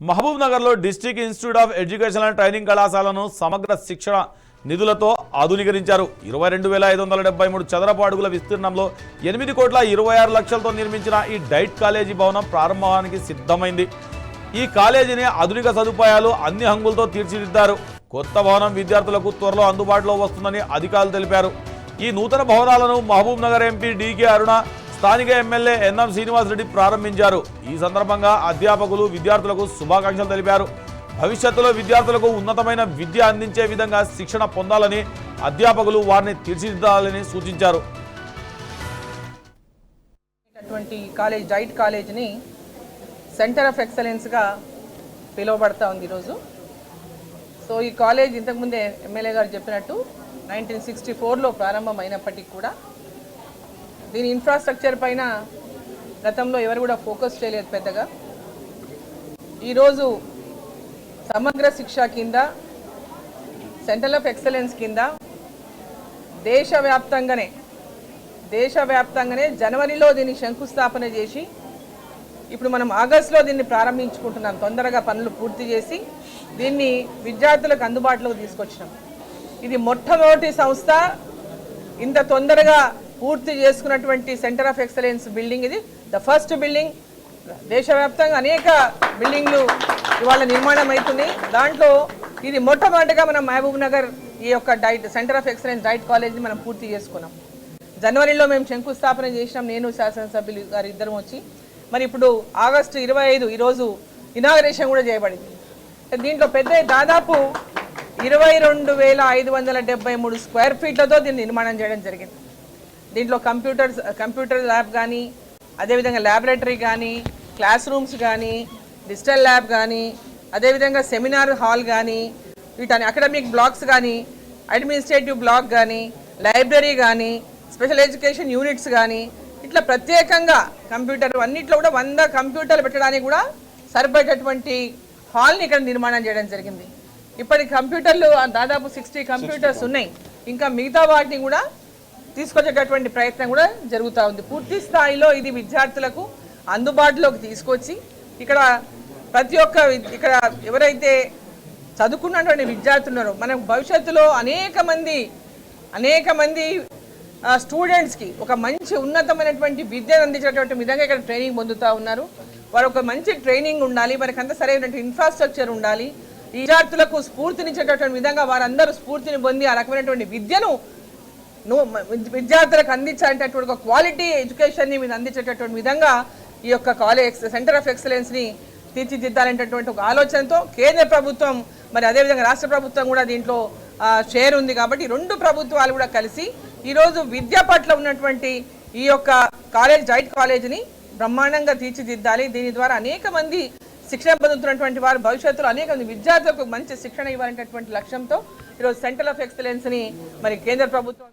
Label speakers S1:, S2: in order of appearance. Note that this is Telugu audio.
S1: మహబూబ్ నగర్లో district institute of education and training కళాశాలను సమగ్ర శిక్షణ నిధులతో ఆధునీకరించారు. 22,573 చదరపు అడుగుల విస్తీర్ణంలో 8,26,00,000తో నిర్మించిన ఈ డైట్ కాలేజీ భవనం ప్రారంభానికి సిద్ధమైంది. ఈ కాలేజీని ఆధునిక సదుపాయాలు అన్ని హంగులతో తీర్చిదిద్దారు. కొత్త భవనం విద్యార్థులకు త్వరలో అందుబాటులో వస్తుందని అధికారులు తెలిపారు. ఈ నూతన భవనాలను మహబూబ్ నగర్ ఎంపీ డీకే అరుణ, స్థానిక ఎమ్మెల్యే ఎన్ఎం శ్రీనివాసరెడ్డి ప్రారంభించారు. ఈ సందర్భంగా అధ్యాపకులు విద్యార్థులకు శుభాకాంక్షలు తెలిపారు. భవిష్యత్తులో విద్యార్థులకు ఉన్నతమైన విద్య అందించే విధంగా శిక్షణ పొందాలని అధ్యాపకులు వారిని తీర్చిదిద్దాలని సూచించారు.
S2: కాలేజ్ డైట్ కాలేజ్ని సెంటర్ ఆఫ్ ఎక్సలెన్స్గా పిలువబడతా ఉంది ఈరోజు. సో ఈ కాలేజ్ ఇంతకుముందే ఎమ్మెల్యే గారు చెప్పినట్టు 1964లో ప్రారంభమైనప్పటికీ కూడా దీని ఇన్ఫ్రాస్ట్రక్చర్ పైన గతంలో ఎవరు కూడా ఫోకస్ చేయలేదు పెద్దగా. ఈరోజు సమగ్ర శిక్ష కింద సెంటర్ ఆఫ్ ఎక్సలెన్స్ కింద దేశవ్యాప్తంగానే జనవరిలో దీన్ని శంకుస్థాపన చేసి ఇప్పుడు మనం ఆగస్టులో దీన్ని ప్రారంభించుకుంటున్నాం. తొందరగా పనులు పూర్తి చేసి దీన్ని విద్యార్థులకు అందుబాటులోకి తీసుకొచ్చినాం. ఇది మొట్టమొదటి సంస్థ ఇంత తొందరగా పూర్తి చేసుకున్నటువంటి సెంటర్ ఆఫ్ ఎక్సలెన్స్ బిల్డింగ్. ఇది ద ఫస్ట్ బిల్డింగ్. దేశవ్యాప్తంగా అనేక బిల్డింగ్లు ఇవాళ నిర్మాణం అవుతుంది. దాంట్లో ఇది మొట్టమొదటిగా మనం మహబూబ్ నగర్ ఈ యొక్క సెంటర్ ఆఫ్ ఎక్సలెన్స్ డైట్ కాలేజ్ని మనం పూర్తి చేసుకున్నాం. జనవరిలో మేము శంకుస్థాపన చేసినాం, నేను శాసనసభ్యులు గారు ఇద్దరం వచ్చి. మరి ఇప్పుడు ఆగస్టు 25 ఈరోజు ఇనాగరేషన్ కూడా చేయబడింది. దీంట్లో పెద్ద దాదాపు 22,573 స్క్వేర్ ఫీట్లతో దీన్ని నిర్మాణం చేయడం జరిగింది. దీంట్లో కంప్యూటర్ ల్యాబ్ కానీ, అదేవిధంగా ల్యాబొరేటరీ కానీ, క్లాస్ రూమ్స్ కానీ, డిజిటల్ ల్యాబ్ కానీ, అదేవిధంగా సెమినార్ హాల్ కానీ, వీటని అకాడమిక్ బ్లాక్స్ కానీ, అడ్మినిస్ట్రేటివ్ బ్లాక్ కానీ, లైబ్రరీ కానీ, స్పెషల్ ఎడ్యుకేషన్ యూనిట్స్ కానీ, ఇట్లా ప్రత్యేకంగా కంప్యూటర్ అన్నింటిలో కూడా 100 కంప్యూటర్లు పెట్టడానికి కూడా సరిపోయేటటువంటి హాల్ని ఇక్కడ నిర్మాణం చేయడం జరిగింది. ఇప్పటి కంప్యూటర్లు దాదాపు 60 కంప్యూటర్స్ ఉన్నాయి. ఇంకా మిగతా వాటిని కూడా తీసుకొచ్చేటటువంటి ప్రయత్నం కూడా జరుగుతూ ఉంది. పూర్తి స్థాయిలో ఇది విద్యార్థులకు అందుబాటులోకి తీసుకొచ్చి ఇక్కడ ప్రతి ఒక్క ఇక్కడ ఎవరైతే చదువుకున్నటువంటి విద్యార్థులు ఉన్నారో మనకు భవిష్యత్తులో అనేక మంది స్టూడెంట్స్కి ఒక మంచి ఉన్నతమైనటువంటి విద్యను అందించేటటువంటి విధంగా ఇక్కడ ట్రైనింగ్ పొందుతూ ఉన్నారు. వారు ఒక మంచి ట్రైనింగ్ ఉండాలి, వారికి అంత సరైనటువంటి ఇన్ఫ్రాస్ట్రక్చర్ ఉండాలి. విద్యార్థులకు స్ఫూర్తినిచ్చేటటువంటి విధంగా వారందరూ స్ఫూర్తిని పొంది ఆ రకమైనటువంటి విద్యను విద్యార్థులకు అందించాలంటే ఒక క్వాలిటీ ఎడ్యుకేషన్ని మీరు అందించేటటువంటి విధంగా ఈ యొక్క కాలేజ్ సెంటర్ ఆఫ్ ఎక్సలెన్స్ని తీర్చిదిద్దాలనేటటువంటి ఒక ఆలోచనతో కేంద్ర ప్రభుత్వం మరి అదేవిధంగా రాష్ట్ర ప్రభుత్వం కూడా దీంట్లో షేర్ ఉంది. కాబట్టి 2 ప్రభుత్వాలు కూడా కలిసి ఈరోజు విద్య పట్ల ఉన్నటువంటి ఈ యొక్క డైట్ కాలేజీని బ్రహ్మాండంగా తీర్చిదిద్దాలి. దీని ద్వారా అనేక మంది శిక్షణ పొందుతున్నటువంటి వారు భవిష్యత్తులో అనేక మంది విద్యార్థులకు మంచి శిక్షణ ఇవ్వాలనేటటువంటి లక్ష్యంతో ఈరోజు సెంటర్ ఆఫ్ ఎక్సలెన్స్ని మరి కేంద్ర ప్రభుత్వం